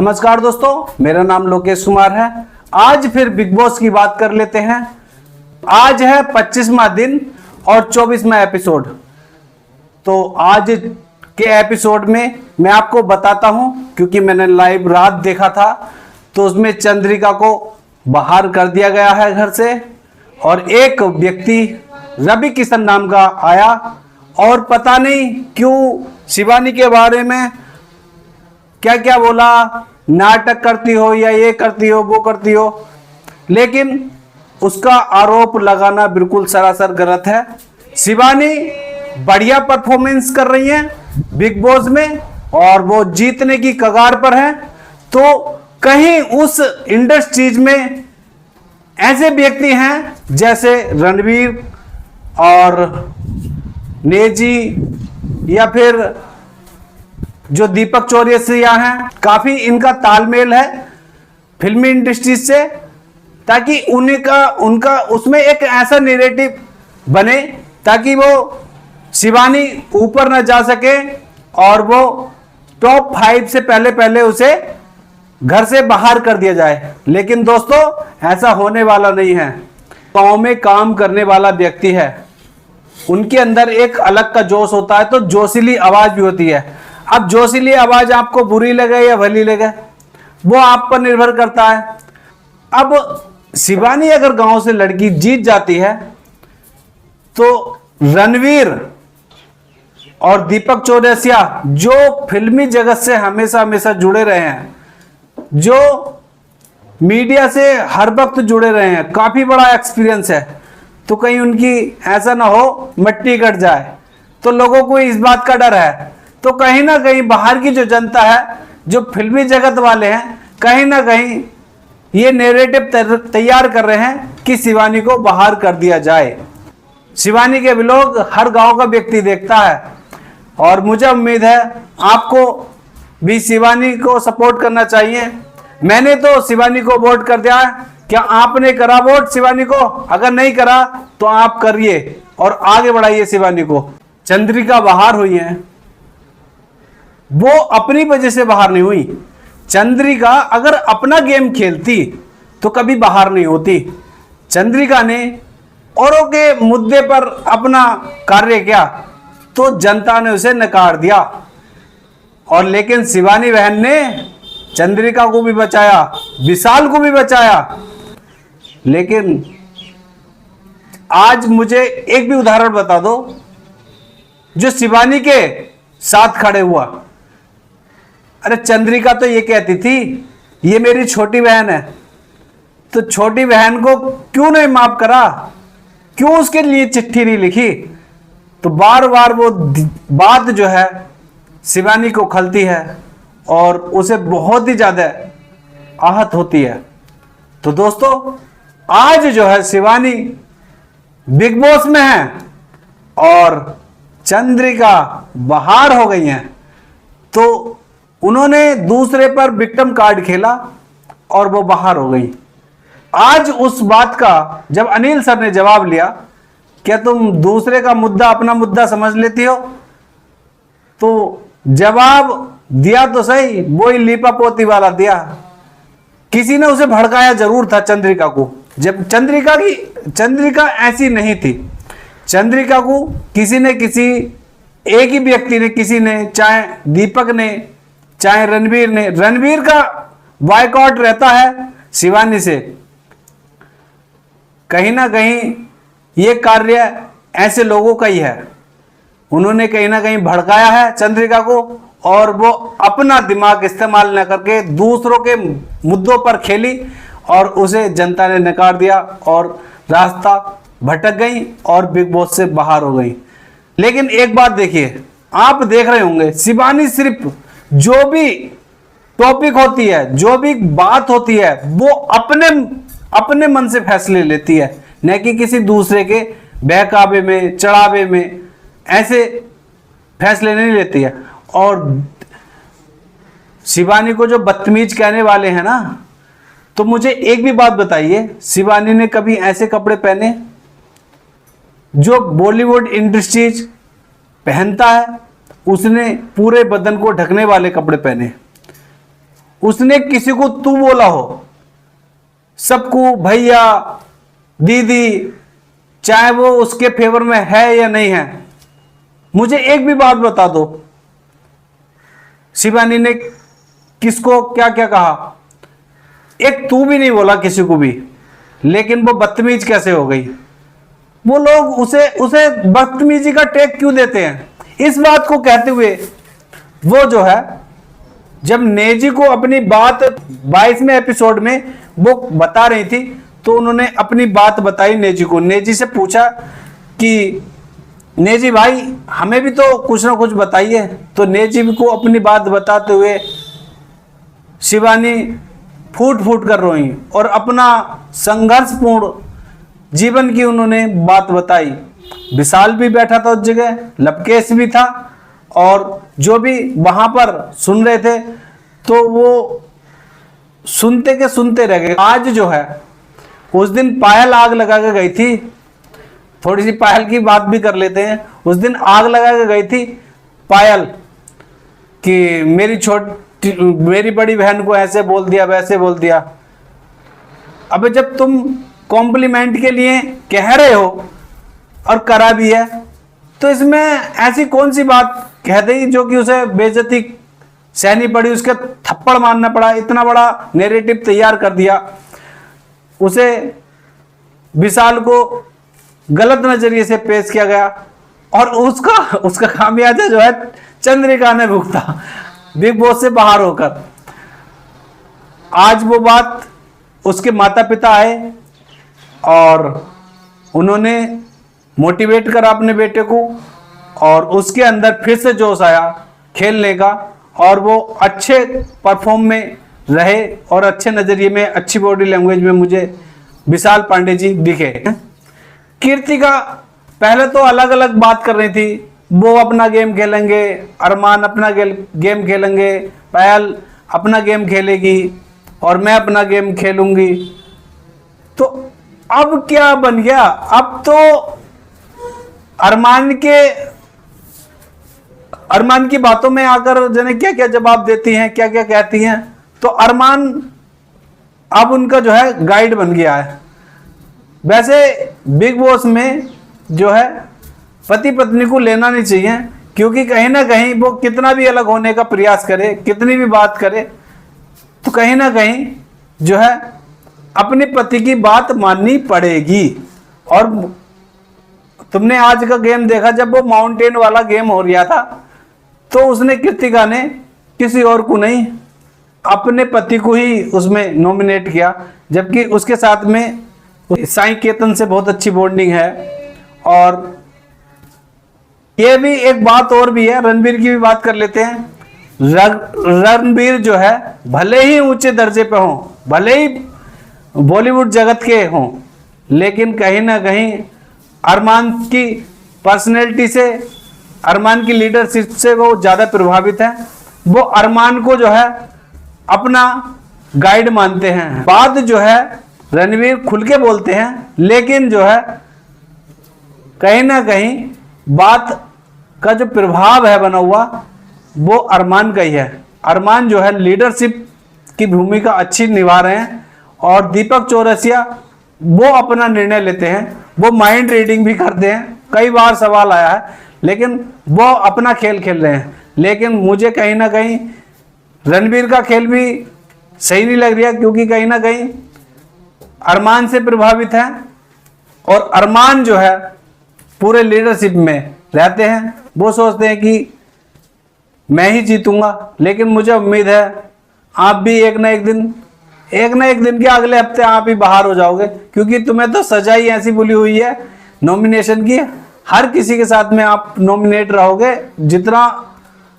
नमस्कार दोस्तों, मेरा नाम लोकेश कुमार है। आज फिर बिग बॉस की बात कर लेते हैं। आज है 25वां दिन और 24वां एपिसोड। तो आज के एपिसोड में मैं आपको बताता हूं, क्योंकि मैंने लाइव रात देखा था, तो उसमें चंद्रिका को बाहर कर दिया गया है घर से, और एक व्यक्ति रवि किशन नाम का आया, और पता नहीं क्यों शिवानी के बारे में क्या क्या बोला, नाटक करती हो या ये करती हो वो करती हो, लेकिन उसका आरोप लगाना बिल्कुल सरासर गलत है। शिवानी बढ़िया परफॉर्मेंस कर रही है बिग बॉस में और वो जीतने की कगार पर है। तो कहीं उस इंडस्ट्रीज में ऐसे व्यक्ति हैं जैसे रणवीर और नेजी या फिर जो दीपक चौरसिया हैं, काफी इनका तालमेल है फिल्मी इंडस्ट्री से, ताकि उनका उसमें एक ऐसा नैरेटिव बने ताकि वो शिवानी ऊपर ना जा सके और वो टॉप 5 से पहले उसे घर से बाहर कर दिया जाए। लेकिन दोस्तों, ऐसा होने वाला नहीं है। गांव में काम करने वाला व्यक्ति है, उनके अंदर एक अलग का जोश होता है, तो जोशीली आवाज भी होती है। अब जोशीली आवाज आपको बुरी लगे या भली लगे, वो आप पर निर्भर करता है। अब शिवानी अगर गांव से लड़की जीत जाती है, तो रणवीर और दीपक चौरसिया जो फिल्मी जगत से हमेशा जुड़े रहे हैं, जो मीडिया से हर वक्त जुड़े रहे हैं, काफी बड़ा एक्सपीरियंस है, तो कहीं उनकी ऐसा ना हो मट्टी कट जाए, तो लोगों को इस बात का डर है। तो कहीं ना कहीं बाहर की जो जनता है, जो फिल्मी जगत वाले हैं, कहीं ना कहीं ये नैरेटिव तैयार कर रहे हैं कि शिवानी को बाहर कर दिया जाए। शिवानी के व्लॉग हर गांव का व्यक्ति देखता है, और मुझे उम्मीद है आपको भी शिवानी को सपोर्ट करना चाहिए। मैंने तो शिवानी को वोट कर दिया है। क्या आपने करा वोट शिवानी को? अगर नहीं करा तो आप करिए और आगे बढ़ाइए शिवानी को। चंद्रिका बाहर हुई है, वो अपनी वजह से बाहर नहीं हुई। चंद्रिका अगर अपना गेम खेलती तो कभी बाहर नहीं होती। चंद्रिका ने औरों के मुद्दे पर अपना कार्य किया तो जनता ने उसे नकार दिया, और लेकिन शिवानी बहन ने चंद्रिका को भी बचाया, विशाल को भी बचाया। लेकिन आज मुझे एक भी उदाहरण बता दो जो शिवानी के साथ खड़े हुआ। अरे चंद्रिका तो ये कहती थी ये मेरी छोटी बहन है, तो छोटी बहन को क्यों नहीं माफ करा, क्यों उसके लिए चिट्ठी नहीं लिखी? तो बार बार वो बात जो है शिवानी को खलती है और उसे बहुत ही ज्यादा आहत होती है। तो दोस्तों, आज जो है शिवानी बिग बॉस में है और चंद्रिका बाहर हो गई हैं, तो उन्होंने दूसरे पर विक्टिम कार्ड खेला और वो बाहर हो गई। आज उस बात का जब अनिल सर ने जवाब लिया, क्या तुम दूसरे का मुद्दा अपना मुद्दा समझ लेती हो, तो जवाब दिया तो सही, वो ही लीपा पोती वाला दिया। किसी ने उसे भड़काया जरूर था चंद्रिका को, जब चंद्रिका ऐसी नहीं थी। चंद्रिका को किसी एक ही व्यक्ति ने, किसी ने, चाहे दीपक ने चाहे रणवीर ने, रणवीर का बायकॉट रहता है शिवानी से। कहीं ना कहीं ये कार्य ऐसे लोगों का ही है। उन्होंने कहीं ना कहीं भड़काया है चंद्रिका को, और वो अपना दिमाग इस्तेमाल न करके दूसरों के मुद्दों पर खेली और उसे जनता ने नकार दिया और रास्ता भटक गई और बिग बॉस से बाहर हो गई। लेकिन एक बात देखिए, आप देख रहे होंगे शिवानी सिर्फ जो भी टॉपिक होती है, जो भी बात होती है, वो अपने मन से फैसले लेती है, न कि किसी दूसरे के बहकावे में, चढ़ावे में ऐसे फैसले नहीं लेती है। और शिवानी को जो बदतमीज कहने वाले हैं ना, तो मुझे एक भी बात बताइए, शिवानी ने कभी ऐसे कपड़े पहने जो बॉलीवुड इंडस्ट्रीज पहनता है? उसने पूरे बदन को ढकने वाले कपड़े पहने। उसने किसी को तू बोला हो, सबको भैया दीदी, चाहे वो उसके फेवर में है या नहीं है। मुझे एक भी बात बता दो, शिवानी ने किसको क्या क्या कहा? एक तू भी नहीं बोला किसी को भी, लेकिन वो बदतमीज कैसे हो गई? वो लोग उसे उसे बदतमीजी का टैग क्यों देते हैं? इस बात को कहते हुए वो जो है, जब नेजी को अपनी बात 22वें एपिसोड में वो बता रही थी, तो उन्होंने अपनी बात बताई नेजी को। नेजी से पूछा कि नेजी भाई हमें भी तो कुछ ना कुछ बताइए। तो नेजी को अपनी बात बताते हुए शिवानी फूट फूट कर रोई और अपना संघर्षपूर्ण जीवन की उन्होंने बात बताई। विशाल भी बैठा था उस जगह, लवकेश भी था, और जो भी वहां पर सुन रहे थे तो वो सुनते के सुनते रह गए। आज जो है, उस दिन पायल आग लगा के गई थी, थोड़ी सी पायल की बात भी कर लेते हैं। उस दिन आग लगा के गई थी पायल कि मेरी बड़ी बहन को ऐसे बोल दिया, वैसे बोल दिया। अबे जब तुम कॉम्प्लीमेंट के लिए कह रहे हो और करा भी है, तो इसमें ऐसी कौन सी बात कह दी जो कि उसे बेइज्जती सहनी पड़ी, उसके थप्पड़ मारना पड़ा, इतना बड़ा नैरेटिव तैयार कर दिया। उसे विशाल को गलत नजरिए से पेश किया गया और उसका खामियाजा जो है चंद्रिका ने भुगता बिग बॉस से बाहर होकर। आज वो बात उसके माता पिता आए और उन्होंने मोटिवेट करा अपने बेटे को, और उसके अंदर फिर से जोश आया खेलने का, और वो अच्छे परफॉर्म में रहे और अच्छे नज़रिए में, अच्छी बॉडी लैंग्वेज में मुझे विशाल पांडे जी दिखे। कीर्तिका पहले तो अलग अलग बात कर रही थी, वो अपना गेम खेलेंगे, अरमान अपना गेम खेलेंगे, पायल अपना गेम खेलेगी और मैं अपना गेम खेलूंगी। तो अब क्या बन गया? अब तो अरमान की बातों में आकर जाने क्या क्या जवाब देती हैं, क्या क्या कहती हैं। तो अरमान अब उनका जो है गाइड बन गया है। वैसे बिग बॉस में जो है पति पत्नी को लेना नहीं चाहिए, क्योंकि कहीं ना कहीं वो कितना भी अलग होने का प्रयास करे, कितनी भी बात करे, तो कहीं ना कहीं जो है अपने पति की बात माननी पड़ेगी। और तुमने आज का गेम देखा, जब वो माउंटेन वाला गेम हो रहा था, तो उसने कृतिका ने किसी और को नहीं, अपने पति को ही उसमें नॉमिनेट किया, जबकि उसके साथ में साईं केतन से बहुत अच्छी बॉन्डिंग है। और ये भी एक बात और भी है, रणबीर की भी बात कर लेते हैं। रणबीर जो है भले ही ऊंचे दर्जे पे हों, भले ही बॉलीवुड जगत के हों, लेकिन कहीं ना कहीं अरमान की पर्सनैलिटी से, अरमान की लीडरशिप से वो ज़्यादा प्रभावित है। वो अरमान को जो है अपना गाइड मानते हैं। बात जो है रणवीर खुल के बोलते हैं, लेकिन जो है कहीं ना कहीं बात का जो प्रभाव है बना हुआ, वो अरमान का ही है। अरमान जो है लीडरशिप की भूमिका अच्छी निभा रहे हैं, और दीपक चौरसिया वो अपना निर्णय लेते हैं, वो माइंड रीडिंग भी करते हैं। कई बार सवाल आया है, लेकिन वो अपना खेल खेल रहे हैं। लेकिन मुझे कहीं ना कहीं रणबीर का खेल भी सही नहीं लग रहा, क्योंकि कहीं ना कहीं अरमान से प्रभावित है, और अरमान जो है पूरे लीडरशिप में रहते हैं। वो सोचते हैं कि मैं ही जीतूंगा, लेकिन मुझे उम्मीद है आप भी एक ना एक दिन के अगले हफ्ते आप ही बाहर हो जाओगे, क्योंकि तुम्हें तो सजा ही ऐसी बुली हुई है नॉमिनेशन की। हर किसी के साथ में आप नॉमिनेट रहोगे,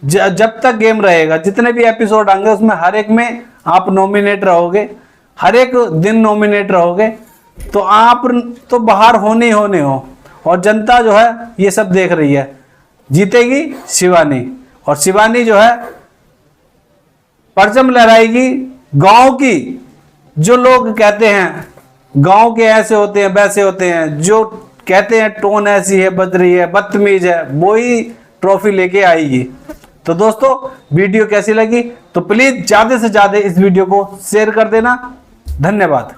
जब तक गेम रहेगा, जितने भी एपिसोड आएंगे उसमें हर एक में आप नॉमिनेट रहोगे, हर एक दिन नॉमिनेट रहोगे। तो आप तो बाहर होने ही होने हो, और जनता जो है ये सब देख रही है। जीतेगी शिवानी, और शिवानी जो है परचम लहराएगी गांव की। जो लोग कहते हैं गांव के ऐसे होते हैं, वैसे होते हैं, जो कहते हैं टोन ऐसी है, बज रही है, बदतमीज है, वो ही ट्रॉफी लेके आएगी। तो दोस्तों वीडियो कैसी लगी तो प्लीज ज्यादा से ज्यादा इस वीडियो को शेयर कर देना। धन्यवाद।